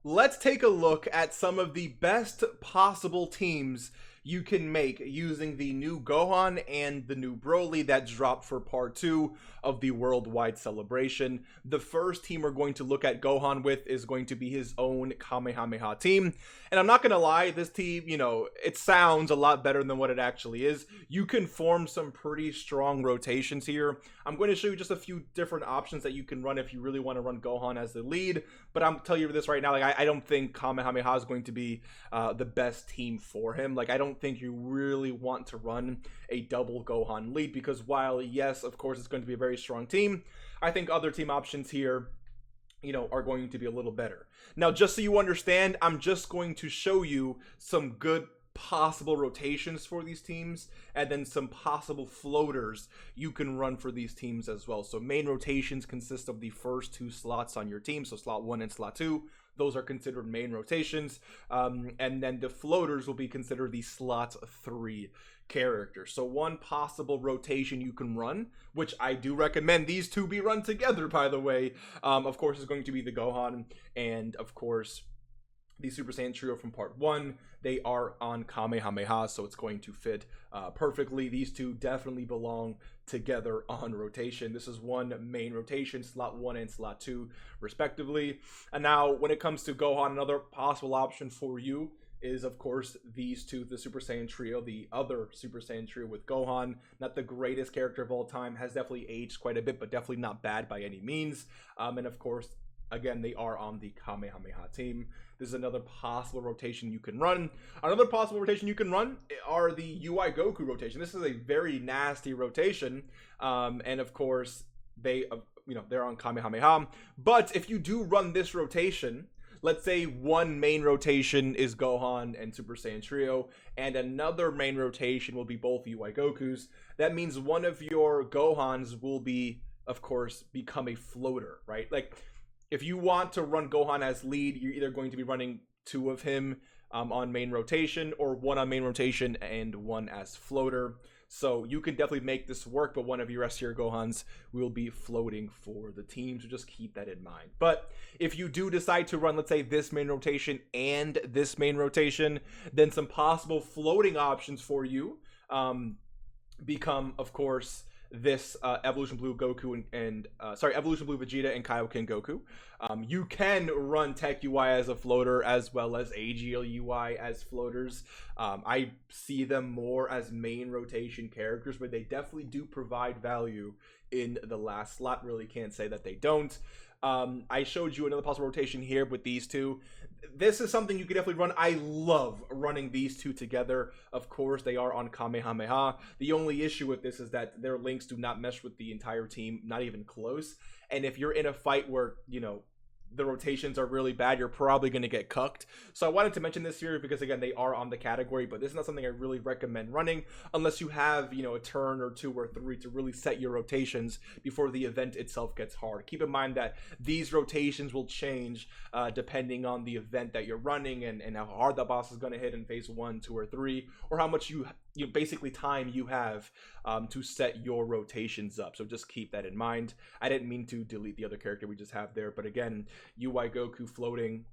let's take a look at some of the best possible teams you can make using the new Gohan and the new Broly that dropped for part 2 of the worldwide celebration. The first team we're going to look at Gohan with is going to be his own Kamehameha team. And I'm not going to lie, this team, you know, it sounds a lot better than what it actually is. You can form some pretty strong rotations here. I'm going to show you just a few different options that you can run if you really want to run Gohan as the lead. But I'm telling you this right now, like I don't think Kamehameha is going to be the best team for him. Like I don't think you really want to run a double Gohan lead, because while yes, of course, it's going to be a very strong team, I think other team options here, you know, are going to be a little better. Now, just so you understand, I'm just going to show you some good possible rotations for these teams, and then some possible floaters you can run for these teams as well. So main rotations consist of the first 2 slots on your team, so slot 1 and slot 2. Those are considered main rotations, and then the floaters will be considered the slot 3 characters. So one possible rotation you can run, which I do recommend these two be run together, by the way, of course, is going to be the Gohan and, of course, the Super Saiyan trio from part 1. They are on Kamehameha, so it's going to fit perfectly. These two definitely belong together on rotation. This is one main rotation, slot 1 and slot 2 respectively. And now when it comes to Gohan, another possible option for you is, of course, these two, the Super Saiyan trio, the other Super Saiyan trio with Gohan. Not the greatest character of all time, has definitely aged quite a bit, but definitely not bad by any means. And of course, again, they are on the Kamehameha team. This is another possible rotation you can run. Another possible rotation you can run are the UI Goku rotation. This is a very nasty rotation, and of course, they're on Kamehameha. But if you do run this rotation, let's say one main rotation is Gohan and Super Saiyan Trio, and another main rotation will be both UI Gokus. That means one of your Gohans will be, of course, become a floater, right? Like, if you want to run Gohan as lead, you're either going to be running 2 of him on main rotation, or 1 on main rotation and 1 as floater. So you can definitely make this work, but one of your S tier Gohans will be floating for the team, so just keep that in mind. But if you do decide to run, let's say, this main rotation and this main rotation, then some possible floating options for you become, of course, this Evolution Blue Goku and Evolution Blue Vegeta and Kaioken Goku. You can run Tech UI as a floater, as well as AGL UI as floaters. I see them more as main rotation characters, but they definitely do provide value in the last slot. Really can't say that they don't. I showed you another possible rotation here with these two. This is something you can definitely run. I love running these two together. Of course, they are on Kamehameha. The only issue with this is that their links do not mesh with the entire team, not even close. And if you're in a fight where, you know, the rotations are really bad, you're probably going to get cucked. So I wanted to mention this here because, again, they are on the category, but this is not something I really recommend running unless you have, you know, a turn or 2 or 3 to really set your rotations before the event itself gets hard. Keep in mind that these rotations will change depending on the event that you're running and how hard the boss is going to hit in phase 1, 2, or 3, or how much you basically time you have to set your rotations up. So just keep that in mind. I didn't mean to delete the other character we just have there, but again, UI Goku floating,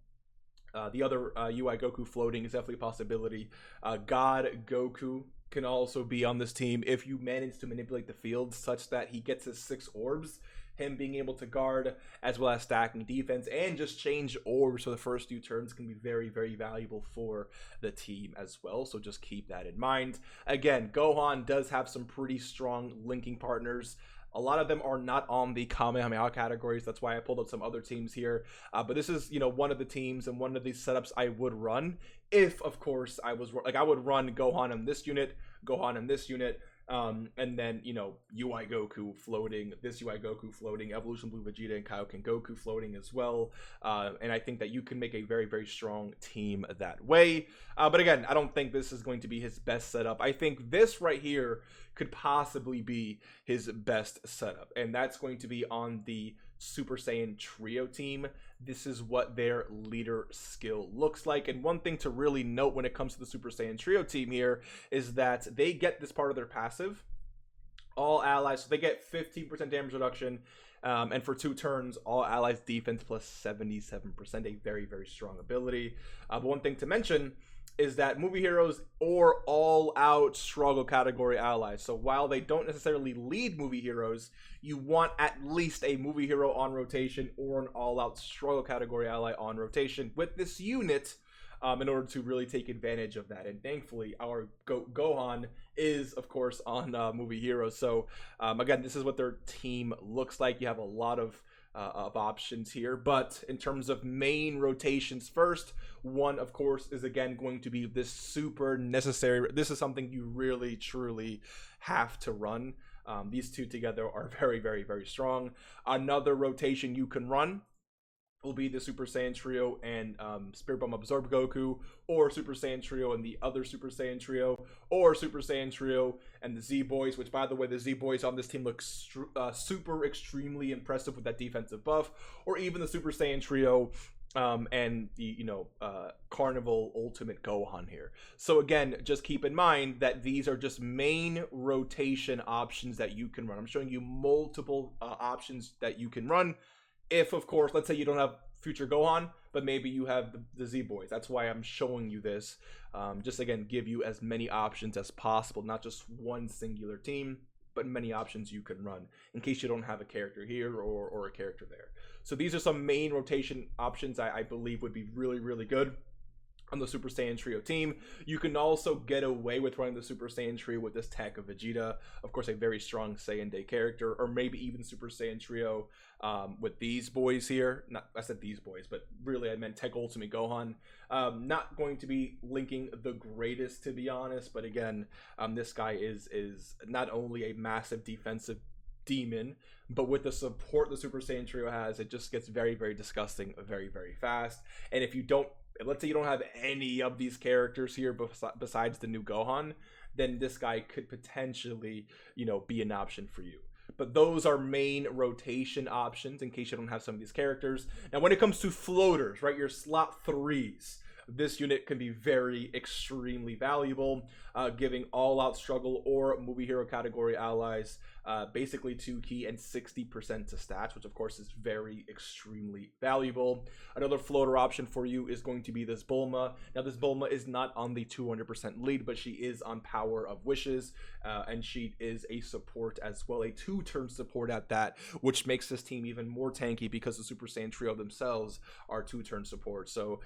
the other UI Goku floating is definitely a possibility. God Goku can also be on this team if you manage to manipulate the field such that he gets his 6 orbs. Him being able to guard, as well as stacking defense, and just change orbs for the first few turns can be very, very valuable for the team as well. So just keep that in mind. Again, Gohan does have some pretty strong linking partners. A lot of them are not on the Kamehameha categories. That's why I pulled up some other teams here. But this is, you know, one of the teams and one of these setups I would run if, of course, I would run Gohan in this unit, Gohan in this unit, and then, you know, UI Goku floating, this UI Goku floating, Evolution Blue Vegeta and Kaioken Goku floating as well. And I think that you can make a very, very strong team that way. But again, I don't think this is going to be his best setup. I think this right here could possibly be his best setup, and that's going to be on the Super Saiyan Trio team. This is what their leader skill looks like. And one thing to really note when it comes to the Super Saiyan Trio team here is that they get this part of their passive, all allies, so they get 15% damage reduction. And for 2 turns, all allies defense plus 77%, a very, very strong ability. But one thing to mention is that movie heroes or all-out struggle category allies. So while they don't necessarily lead movie heroes, you want at least a movie hero on rotation or an all-out struggle category ally on rotation with this unit in order to really take advantage of that. And thankfully, our Gohan is, of course, on movie heroes. So again, this is what their team looks like. You have a lot of options here, but in terms of main rotations, first one, of course, is again going to be this super necessary. This is something you really truly have to run. These two together are very, very, very strong. Another rotation you can run will be the Super Saiyan Trio and Spirit Bomb Absorb Goku, or Super Saiyan Trio and the other Super Saiyan Trio, or Super Saiyan Trio and the Z-Boys, which, by the way, the Z-Boys on this team look super extremely impressive with that defensive buff, or even the Super Saiyan Trio and the, Carnival Ultimate Gohan here. So again, just keep in mind that these are just main rotation options that you can run. I'm showing you multiple options that you can run. If, of course, let's say you don't have future Gohan, but maybe you have the Z-Boys. That's why I'm showing you this. Just, again, give you as many options as possible. Not just one singular team, but many options you can run in case you don't have a character here or a character there. So these are some main rotation options I believe would be really, really good on the Super Saiyan Trio team. You can also get away with running the Super Saiyan Trio with this tech of Vegeta, of course a very strong Saiyan Day character, or maybe even Super Saiyan Trio with these boys here. I said these boys, but really I meant Tech Ultimate Gohan. Not going to be linking the greatest, to be honest, but again, this guy is not only a massive defensive demon, but with the support the Super Saiyan Trio has, it just gets very, very disgusting very, very fast. And if you don't, let's say you don't have any of these characters here besides the new Gohan, then this guy could potentially, be an option for you. But those are main rotation options in case you don't have some of these characters. Now, when it comes to floaters, right, your slot 3s, this unit can be very extremely valuable, giving all-out struggle or movie hero category allies basically 2 key and 60% to stats, which of course is very extremely valuable. Another floater option for you is going to be this Bulma. Now, this Bulma is not on the 200% lead, but she is on Power of Wishes, and she is a support as well, a 2-turn support at that, which makes this team even more tanky because the Super Saiyan Trio themselves are 2-turn support. So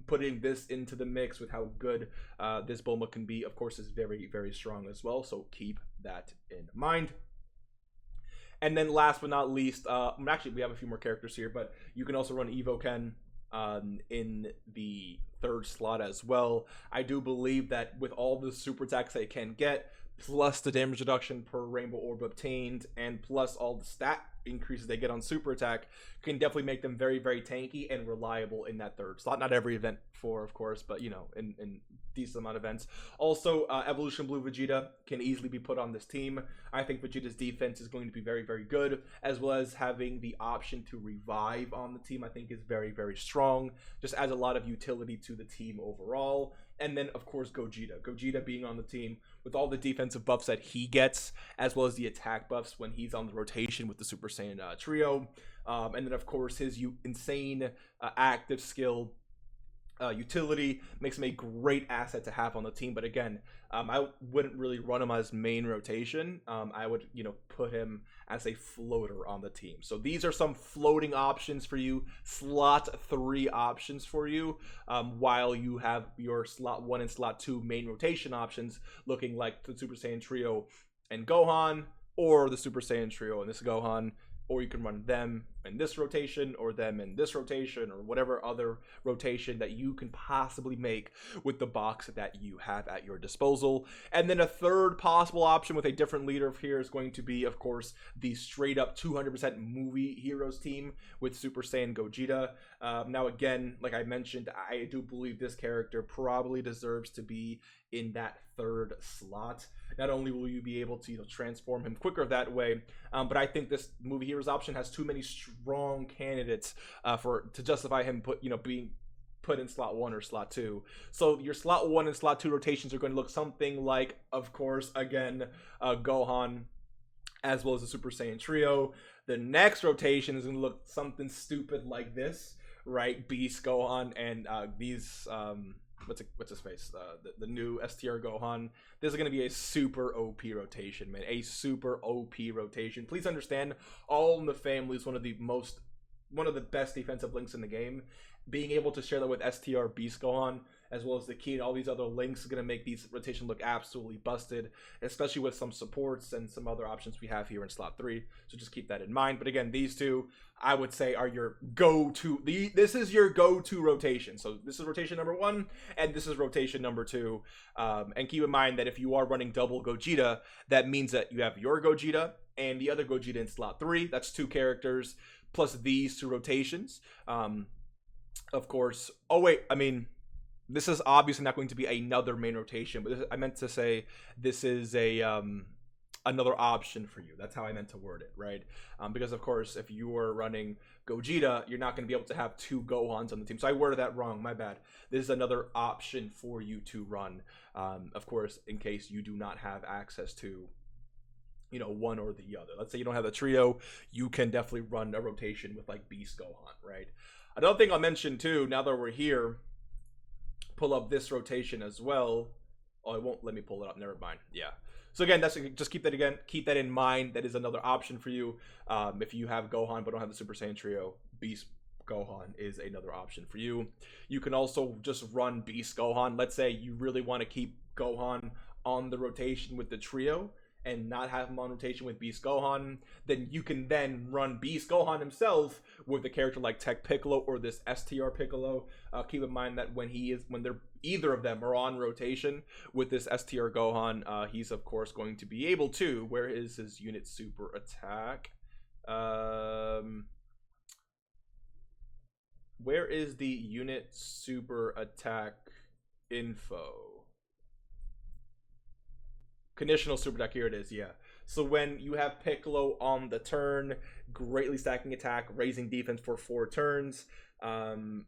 putting this into the mix with how good this Bulma can be, of course, is very, very strong as well. So keep that in mind. And then last but not least, actually we have a few more characters here, but you can also run Evo Ken in the 3rd slot as well. I do believe that with all the super attacks they can get, plus the damage reduction per rainbow orb obtained, and plus all the stat increases they get on super attack, can definitely make them very, very tanky and reliable in that 3rd slot. Not every event of course, but in decent amount of events. Also, Evolution Blue Vegeta can easily be put on this team. I think Vegeta's defense is going to be very, very good, as well as having the option to revive on the team I think is very, very strong. Just adds a lot of utility to the team overall. And then, of course, Gogeta being on the team with all the defensive buffs that he gets, as well as the attack buffs when he's on the rotation with the Super Saiyan Trio. And then, of course, his insane active skill utility makes him a great asset to have on the team. But again, I wouldn't really run him as main rotation. I would, put him as a floater on the team. So these are some floating options for you, slot 3 options for you, while you have your slot 1 and slot 2 main rotation options looking like the Super Saiyan Trio and Gohan, or the Super Saiyan Trio and this Gohan. Or you can run them in this rotation, or them in this rotation, or whatever other rotation that you can possibly make with the box that you have at your disposal. And then a 3rd possible option with a different leader here is going to be, of course, the straight up 200% movie heroes team with Super Saiyan Gogeta. Now, again, like I mentioned, I do believe this character probably deserves to be in that 3rd slot. Not only will you be able to transform him quicker that way, but I think this movie heroes option has too many strong candidates to justify him being put in slot 1 or slot 2. So your slot 1 and slot 2 rotations are going to look something like, of course, again, Gohan, as well as the Super Saiyan Trio. The next rotation is going to look something stupid like this, right? Beast Gohan and these what's his face? The new STR Gohan. This is going to be a super OP rotation, man. A super OP rotation. Please understand, All in the Family is one of the best defensive links in the game. Being able to share that with STR Beast Gohan, as well as the key and all these other links, is going to make these rotations look absolutely busted, especially with some supports and some other options we have here in slot 3. So just keep that in mind. But again, these two, I would say, are your go-to. This is your go-to rotation. So this is rotation number 1, and this is rotation number 2. And keep in mind that if you are running double Gogeta, that means that you have your Gogeta and the other Gogeta in slot 3. That's 2 characters, plus these 2 rotations. Of course. Oh, wait. I mean, this is obviously not going to be another main rotation, but I meant to say this is a another option for you. That's how I meant to word it, right? Because, of course, if you are running Gogeta, you're not going to be able to have 2 Gohans on the team. So I worded that wrong. My bad. This is another option for you to run, of course, in case you do not have access to, you know, one or the other. Let's say you don't have a trio, you can definitely run a rotation with, like, Beast Gohan, right? Another thing I'll mention, too, now that we're here, pull up this rotation as well. Oh, it won't let me pull it up. Never mind. Yeah. So again, that's just keep that in mind. That is another option for you. If you have Gohan but don't have the Super Saiyan trio, Beast Gohan is another option for you. You can also just run Beast Gohan. Let's say you really want to keep Gohan on the rotation with the trio and not have him on rotation with Beast Gohan, then you can then run Beast Gohan himself with a character like Tech Piccolo or this STR Piccolo. Keep in mind that when they're either of them are on rotation with this STR Gohan, he's of course going to be able to. Where is his unit super attack? Where is the unit super attack info? Conditional super attack, here it is, yeah. So when you have Piccolo on the turn, greatly stacking attack, raising defense for 4 turns,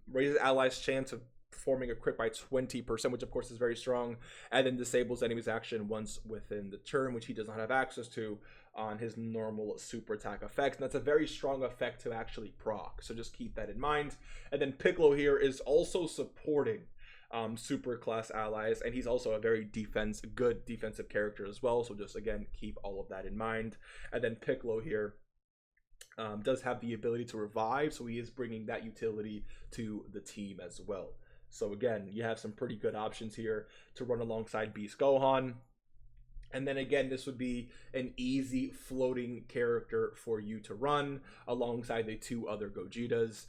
raises allies' chance of performing a crit by 20%, which of course is very strong, and then disables enemy's action once within the turn, which he does not have access to on his normal super attack effects. And that's a very strong effect to actually proc, so just keep that in mind. And then Piccolo here is also supporting super class allies, and he's also a very good defensive character as well, so just again keep all of that in mind. And then Piccolo here does have the ability to revive, so he is bringing that utility to the team as well. So again, you have some pretty good options here to run alongside Beast Gohan. And then again, this would be an easy floating character for you to run alongside the 2 other Gogetas.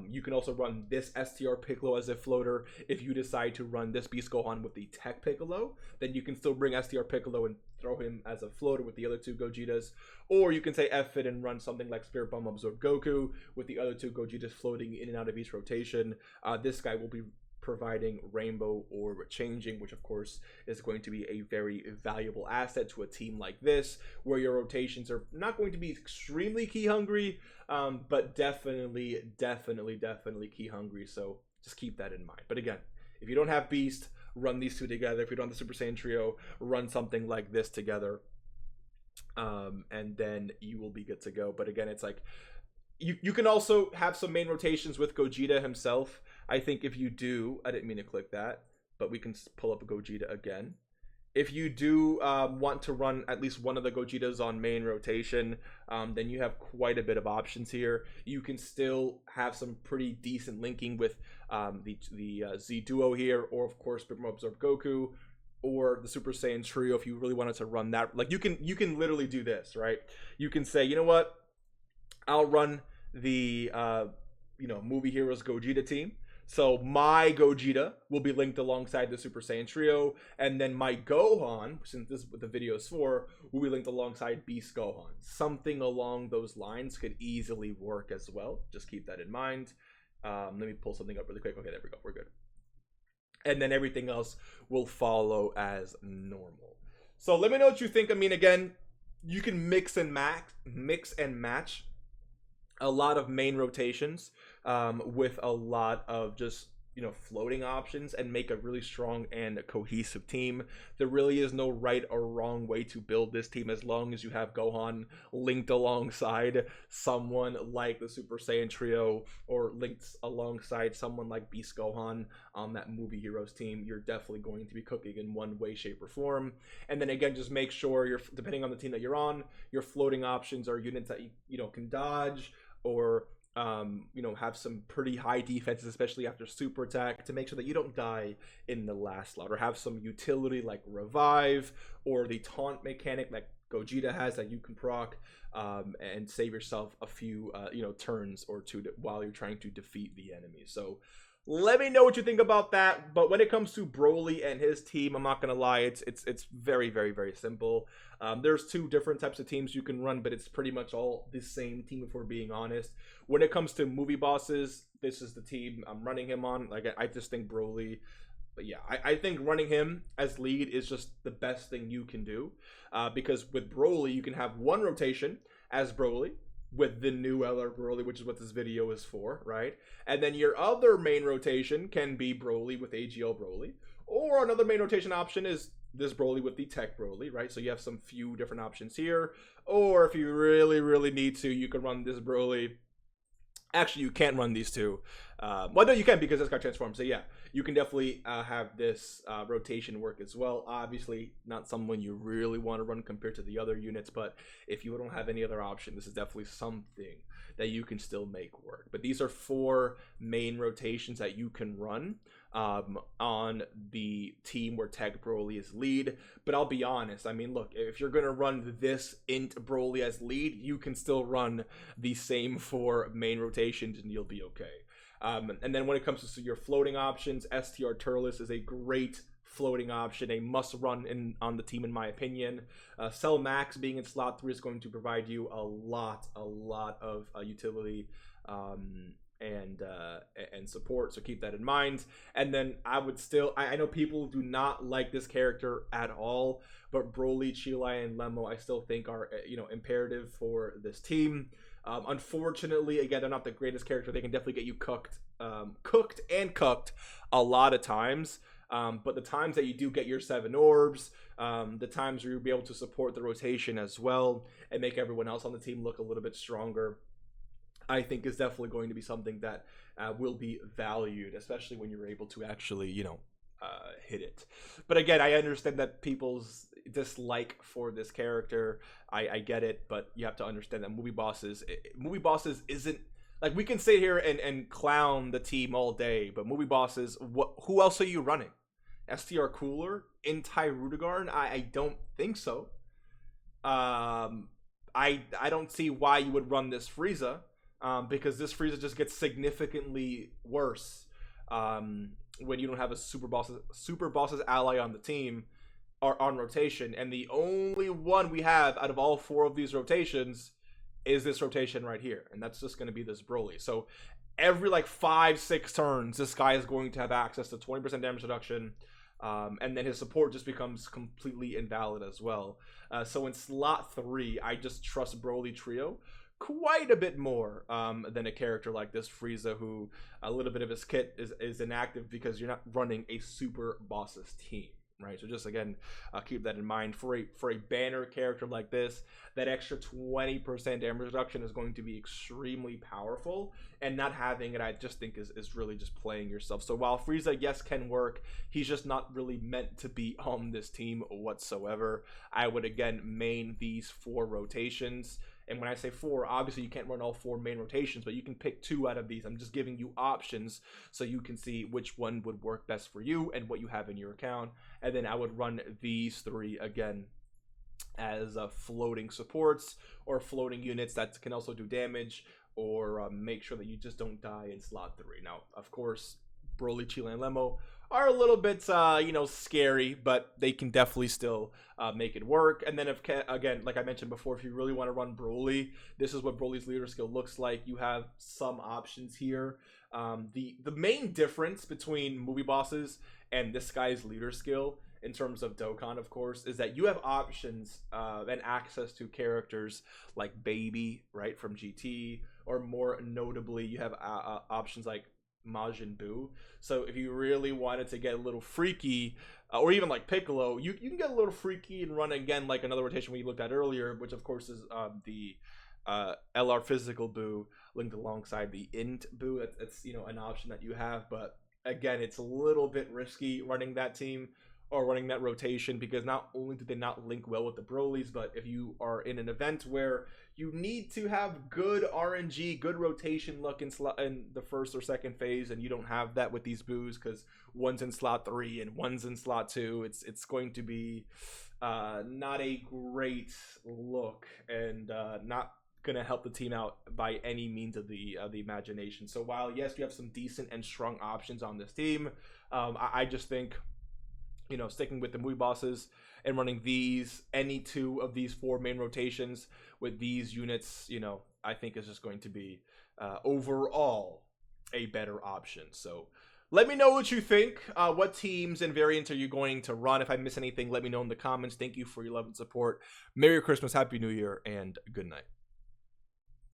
You can also run this STR Piccolo as a floater. If you decide to run this Beast Gohan with the Tech Piccolo, then you can still bring STR Piccolo and throw him as a floater with the other 2 Gogetas. Or you can say F it and run something like Spirit Bomb Absorb Goku with the other 2 Gogetas floating in and out of each rotation. This guy will be providing Rainbow Orb changing, which of course is going to be a very valuable asset to a team like this, where your rotations are not going to be extremely key hungry, but definitely key hungry. So just keep that in mind. But again, if you don't have Beast, run these 2 together. If you don't have the Super Saiyan trio, run something like this together, and then you will be good to go. But again, it's like you can also have some main rotations with Gogeta himself. I think if you do, I didn't mean to click that, but we can pull up a Gogeta again. If you do want to run at least one of the Gogetas on main rotation, then you have quite a bit of options here. You can still have some pretty decent linking with the Z Duo here, or of course Absorb Goku, or the Super Saiyan trio if you really wanted to run that. Like you can literally do this, right? You can say, you know what, I'll run the Movie Heroes Gogeta team. So my Gogeta will be linked alongside the Super Saiyan trio, and then my Gohan, since this is what the video is for, will be linked alongside Beast Gohan. Something along those lines could easily work as well. Just keep that in mind. Let me pull something up really quick. Okay, there we go. We're good. And then everything else will follow as normal. So let me know what you think. I mean, again, you can mix and match a lot of main rotations with a lot of just, floating options and make a really strong and cohesive team. There really is no right or wrong way to build this team as long as you have Gohan linked alongside someone like the Super Saiyan trio, or linked alongside someone like Beast Gohan on that Movie Heroes team. You're definitely going to be cooking in one way, shape, or form. And then again, just make sure you're, depending on the team that you're on, your floating options are units that you can dodge, or have some pretty high defenses, especially after super attack, to make sure that you don't die in the last slot, or have some utility like revive, or the taunt mechanic like Gogeta has that you can proc, and save yourself a few turns or two while you're trying to defeat the enemy. So let me know what you think about that. But when it comes to Broly and his team, I'm not gonna lie, it's very, very, very simple. There's two different types of teams you can run, but it's pretty much all the same team, if we're being honest. When it comes to movie bosses, this is the team I'm running him on. Like, I just think Broly, but yeah, I think running him as lead is just the best thing you can do, because with Broly, you can have one rotation as Broly with the new LR Broly, which is what this video is for, right? And then your other main rotation can be Broly with AGL Broly, or another main rotation option is this Broly with the Tech Broly, right? So you have some few different options here. Or if you really, really need to, you can run this Broly. Actually, you can't run these two. Well, no, you can, because it's got transformed. So yeah, you can definitely have this rotation work as well. Obviously, not someone you really want to run compared to the other units, but if you don't have any other option, this is definitely something that you can still make work. But these are 4 main rotations that you can run on the team where Tech Broly is lead. But I'll be honest, I mean, look, if you're gonna run this Int Broly as lead, you can still run the same 4 main rotations and you'll be okay. And then when it comes to your floating options, STR Turles is a great floating option, a must run on the team, in my opinion. Cell Max being in slot 3 is going to provide you a lot of utility and support, so keep that in mind. And then I would still, I know people do not like this character at all, but Broly, Chilai, and Lemo I still think are imperative for this team. Unfortunately, again, they're not the greatest character. They can definitely get you cooked a lot of times. But the times that you do get your 7 orbs, the times where you'll be able to support the rotation as well and make everyone else on the team look a little bit stronger, I think is definitely going to be something that will be valued, especially when you're able to actually, hit it. But again, I understand that people's dislike for this character. I get it, but you have to understand that movie bosses isn't, like, we can sit here and clown the team all day, but movie bosses, who else are you running? STR Cooler? Intai Rudigarn? I don't think so. I don't see why you would run this Frieza, because this Frieza just gets significantly worse when you don't have a super bosses ally on the team or on rotation. And the only one we have out of all 4 of these rotations is this rotation right here, and that's just going to be this Broly. So every like 5-6 turns, this guy is going to have access to 20% damage reduction, and then his support just becomes completely invalid as well. So in slot 3, I just trust Broly Trio quite a bit more than a character like this Frieza, who a little bit of his kit is inactive because you're not running a super bosses team, right? So just again, keep that in mind. For a banner character like this, that extra 20% damage reduction is going to be extremely powerful, and not having it, I just think is really just playing yourself. So while Frieza, yes, can work, he's just not really meant to be on this team whatsoever. I would again main these 4 rotations. And when I say 4, obviously you can't run all 4 main rotations, but you can pick 2 out of these. I'm just giving you options so you can see which one would work best for you and what you have in your account. And then I would run these 3 again as floating supports or floating units that can also do damage, or make sure that you just don't die in slot 3. Now, of course, Broly, Chila, and Lemo are a little bit, scary, but they can definitely still make it work. And then, again, like I mentioned before, if you really want to run Broly, this is what Broly's leader skill looks like. You have some options here. The main difference between movie bosses and this guy's leader skill, in terms of Dokkan, of course, is that you have options and access to characters like Baby, right, from GT, or more notably, you have options like Majin Buu. So if you really wanted to get a little freaky, or even like Piccolo, you can get a little freaky and run again like another rotation we looked at earlier, which of course is the LR Physical Buu linked alongside the Int Buu. That's you know, an option that you have, but again, it's a little bit risky running that team or running that rotation, because not only do they not link well with the Brolys, but if you are in an event where you need to have good RNG, good rotation luck in the first or second phase, and you don't have that with these Boos because one's in slot 3 and one's in slot 2, it's going to be not a great look, and not gonna help the team out by any means of the imagination. So while yes, you have some decent and strong options on this team, I just think, you know, sticking with the Mui bosses and running any 2 of these 4 main rotations with these units, you know, I think is just going to be overall a better option. So let me know what you think. What teams and variants are you going to run? If I miss anything, let me know in the comments. Thank you for your love and support. Merry Christmas, Happy New Year, and good night.